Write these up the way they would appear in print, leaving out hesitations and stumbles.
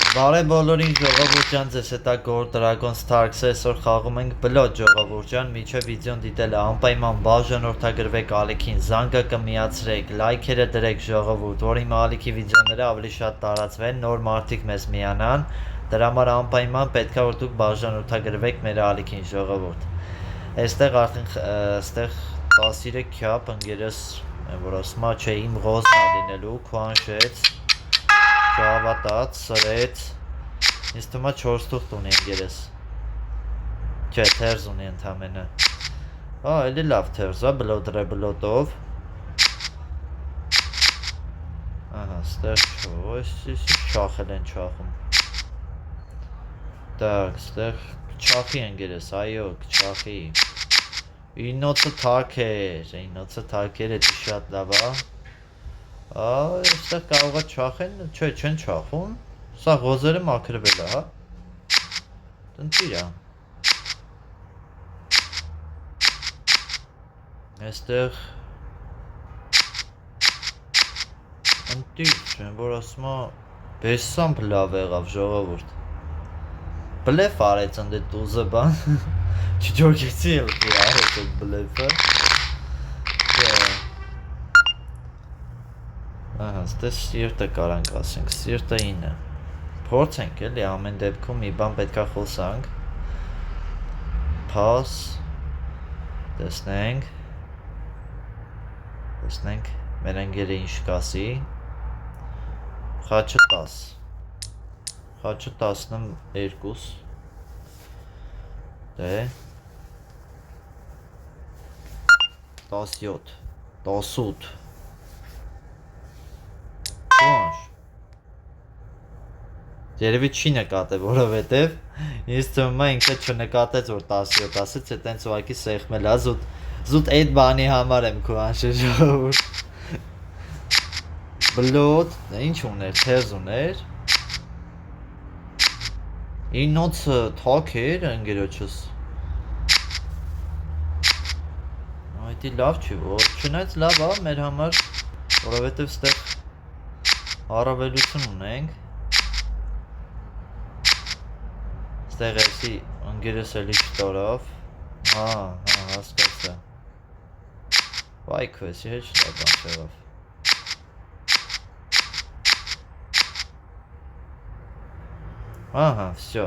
Բարև բոլորին ժողովուրդյան, ձեզ հետ է Gold Dragon Starks-ը, այսօր խաղում ենք բլոտ ժողովուրդյան, միջև վիդեոն դիտելը անպայման բաժանորդագրվեք ալիքին, զանգը կմիացրեք, լայքերը դրեք ժողովուրդ, որ իմ ալիքի վիդեոները ավելի շատ տարածվեն, նոր մարդիկ մեզ միանան, դրա համար անպայման պետք է որ դուք բաժանորդագրվեք մեր ալիքին ժողովուրդ։ Այստեղ արդեն այստեղ 13 քյապ ընկերս, որ ասում է չէ իմ ղոզն է լինելու, քուանշեց Չհավատաց, սրեց, ինձ թվում է 4 թուղթ ունի ընկերս, չէ, թերզ ունի ընդամենը, էլի լավ թերզ է, բլոտ ռեբլոտով, ստեղ չախել են չախում, տակ, ստեղ չախի ընկերս, այո, չախի, ինոցը թակեր, էդի շատ լավ է, այստեղ կարող է չախեն, չէ, չեն չախում, սա ղոզերը մաքրվել է, հա, տնտիր է, այստեղ, ընտիր չեն, որ ասում է, բեսամպ լավ եղավ ժողովուրդ, բլեվ արեց ընդ էդ ուզը բան, չջոգեցի էլ դիր արեց էդ բլեվը, ստե սիրտը կարանք ասենք, սիրտը 9, փորձենք էլի ամեն դեպքում մի բան պետք է խոսանք, փաս, տեսնենք, մեր ընկերը ինչ կասի, խաչը 10, խաչը 12, դե, 17, 18, Կուանշ, երևի չի նկատել, որովհետև ինձ թվում է ինքը չնկատեց, որ 17 ասեց, է տենց ուղակի սեղմել է, զուտ այդ բանի համար եմ Կուանշը ժողովուրդ, բլոտ, ինչ ուներ, թերզ ուներ, ինոցը թակ էր ընգերոչս, այդի լավ չի, որ չնայց լավ է մեր համար, որովհետև ստեղ առավելություն ունենք, ստեղ էսի ընգերս էլի չտորավ, հասկացա, վայ քվեսի հետ չտա բան չեղավ, վսյո,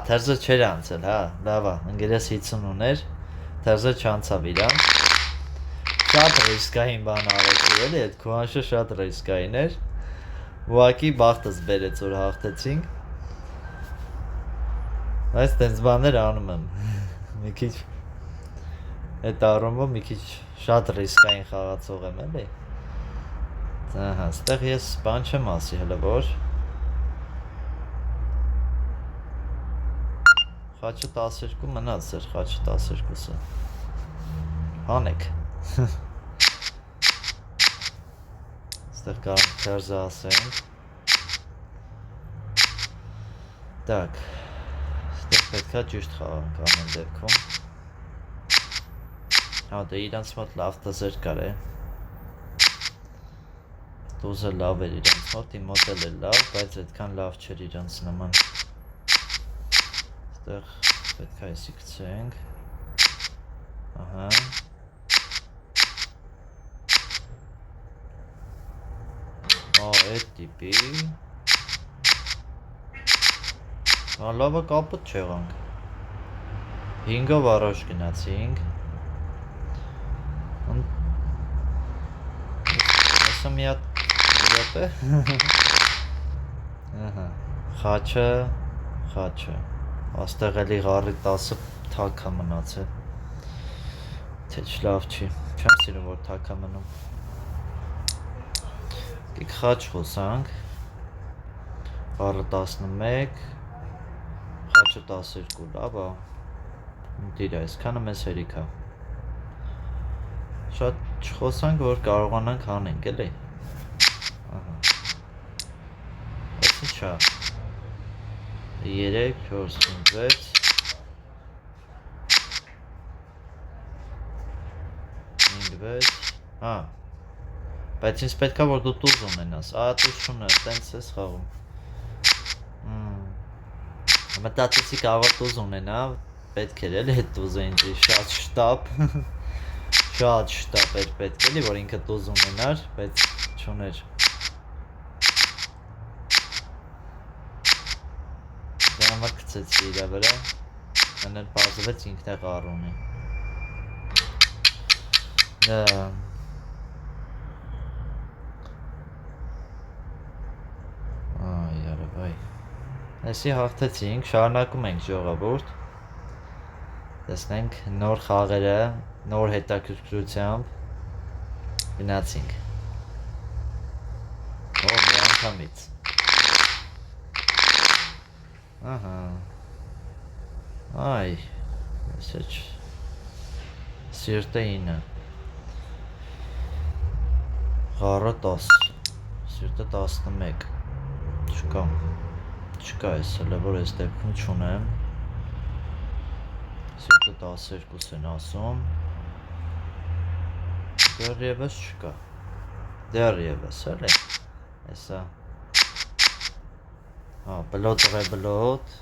թերզը չեր անցել, լավ է, ընգերս 50 ուներ, թերզը չանցավ իրան, շատ ռիսկային բան արեցի, էլի էդ քուանշը շատ ռիսկային էր, ուղակի բախտս բերեց, որ հաղթեցինք, այս տենց բաներ անում եմ, մի քիչ, այդ առումով մի քիչ շատ ռիսկային խաղացող եմ, էլի, ստեղ ես բան չեմ ասի հլը որ, խաչը 12 մնաց էր, խաչը 12-ը, հանեք, ստեղ կարանք թերզը ասենք, տակ, ստեղ պետք է ճիշտ խաղանք ամեն դեպքում, դե իրանց մոտ լավ տզեր կար է, տուզը լավ էր իրանց մոտ, իմ մոտ էլ է լավ, բայց այդքան լավ չեր իրանց նման, ստեղ պետք է այսի կցենք, այդ տիպի, լավը կապուտ չեղանք, 5-ով առաջ գնացինք, այսը մի հատ իրոտ է, խաչը, աստեղ էլի ғարի 10-ը թաք է մնացել, թե չլավ չի, չեմ սիրում որ թաք է մնում, կիք խաչ խոսանք, ғարը 11, խաչը 12, լավ է, դիր այսքանը մեզ հերիք է, շատ չխոսանք, որ կարողանանք հանենք, էլի, այսի չա, 3, 4, 5, 6, 5, 6, Բայց ինձ պետք է որ դու տուզ ունենաս, տուզ չունես, տենց ես խաղում, Մտածեցի կարող տուզ ունենա, պետք էր էլի այդ տուզը ինձի շատ շտապ շատ շտապ էր պետք էլի, որ ինքը տուզ ունենար, բայց չուներ դրա համար կցեցի իրա վրա մեն էլ պարզվեց ինքն է ғառ ունի դա այ Այսի հաղթեցինք, շարունակում ենք ժողովուրդ տեսնենք նոր խաղերը, նոր հետաքրքրությամբ գնացինք մի անգամից ահա այ այսեչ սիրտը 9 Ղառը 10 սիրտը 11 չկա այս հլը, որ այս դեպքում չունեմ սիրտը 12 են ասում դեռևս չկա դեռևս էլի այսա բլոտ ռե բլոտ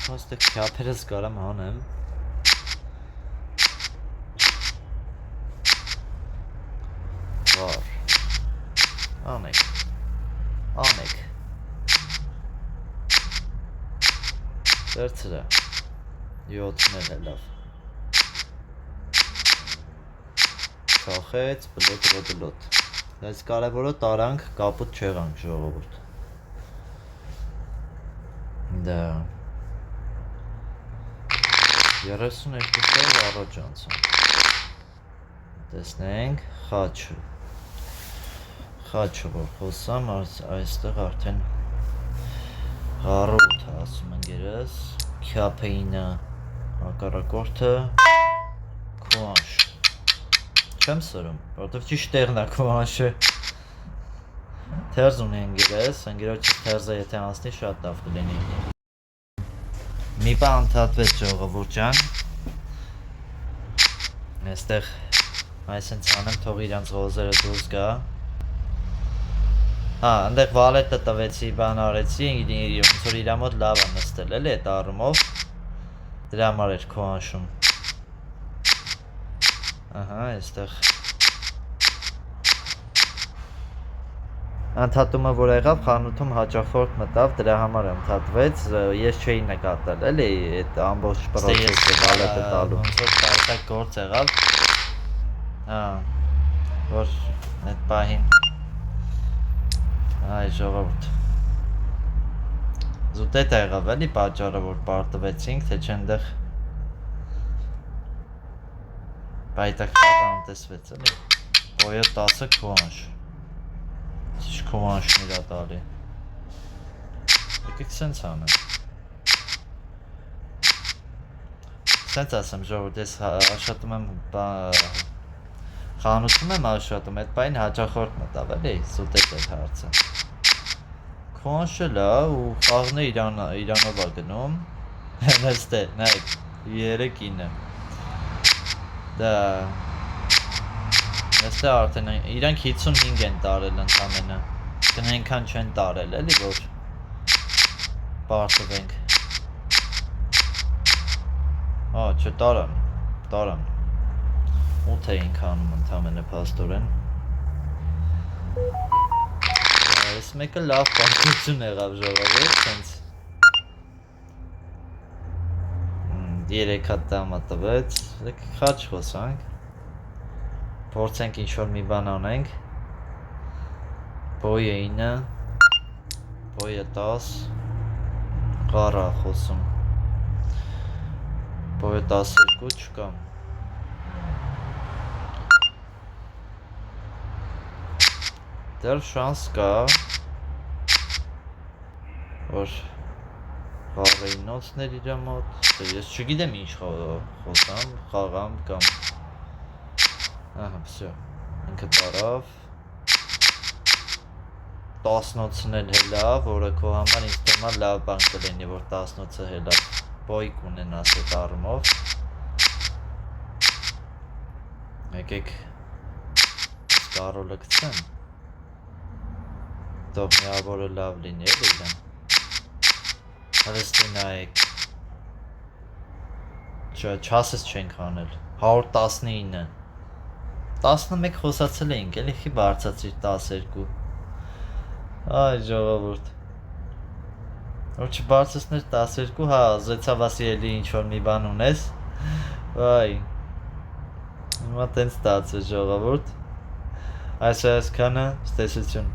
հաստե քյապերս կարամ հանեմ վար անեք վերցրա 7-ն է լավ Շախեց բլոտ այս կարևորը տարանք կապուտ չեղանք ժողովուրդ դա 32 առաջ անցան տեսնենք խաչը որ խոսամ այստեղ արդեն Ղառը 8 ասում ընկերս քյապը 9 հակառակորդը քուանշ չեմ սրում որովհետև ճիշտ տեղն է քուանշը թերզ ունի ընկերոջը թերզը եթե անցնի շատ լավ կլինի մի բան ընդհատվեց ժողովուրդ ջան այստեղ այսենց անեմ թող իրանց ղոզերը դուրս գա այնտեղ վալետը տվեցի, բան արեցի, ոնց որ իրա մոտ լավ է նստել էլի այդ առումով դրա համար էր քուանշում ահա այստեղ ընդհատումը որ եղավ խանութում հաճախորդ մտավ դրա համար ընդհատվեց ես չէի նկատել էլի այդ ամբողջ պրոցեսը վալետը տալու ոնց որ տարտակ գործ եղավ որ այդ պահին Այ ժողովուրդ Զուտետ եղավ էլի պատճառը որ պարտվեցինք թե չընդեղ բայտակ խաղը անտեսվեց էլի Բոյը 10 քուանշ Ինչ քուանշն իրա տալի Եկեք սենց անեմ Սենց ասեմ ժողովուրդ ես աշխատում եմ Խանութում եմ աշխատում, այդ պայն հաճախորդ մտավ էլի, զուտետ այդ հարցը Քուանշը լավ ու խաղն է իրանով է գնում Նստե, նայք, 3-9 Դա Նստե արդեն, իրանք 55 են տարել ընդամենը Կնենքան չեն տարել էլի, որ պարտվենք Չտարան 8 էինք անում ընդամենը պաստորեն Այս մեկը լավ պարտություն եղավ ժողովուրդ սենց 3 հատ դամա տվեց խաչ խոսանք փորձենք ինչ-որ մի բան անենք բոյը 9 բոյը 10 Ղառը խոսում բոյը 12 չկա Դեռ շանս կա որ խաղը 9-ներ իրա մոտ ես չգիտեմ ինչ խոսամ խաղամ կամ ահա վсё ինքը տարավ 10-ն էլ հելա որը քո համար ինձ թվում է լավ բան կլինի որ 10-ը հելա բոյ կունենաս այդ առումով եկեք կարոլը գցեմ Թող միավորը լավ լինի էլ իրան Հրստի նայեք։ Չասես չենք անել 119 11 խոսացել էինք էլի խի բարձացիր 12 այ ժողովուրդ որ չբարձրացներ 12 հա զեցավ ասի էլի ինչ-որ մի բան ունես վայ հիմա տենց ստացվեց ժողովուրդ այսքանը ցտեսություն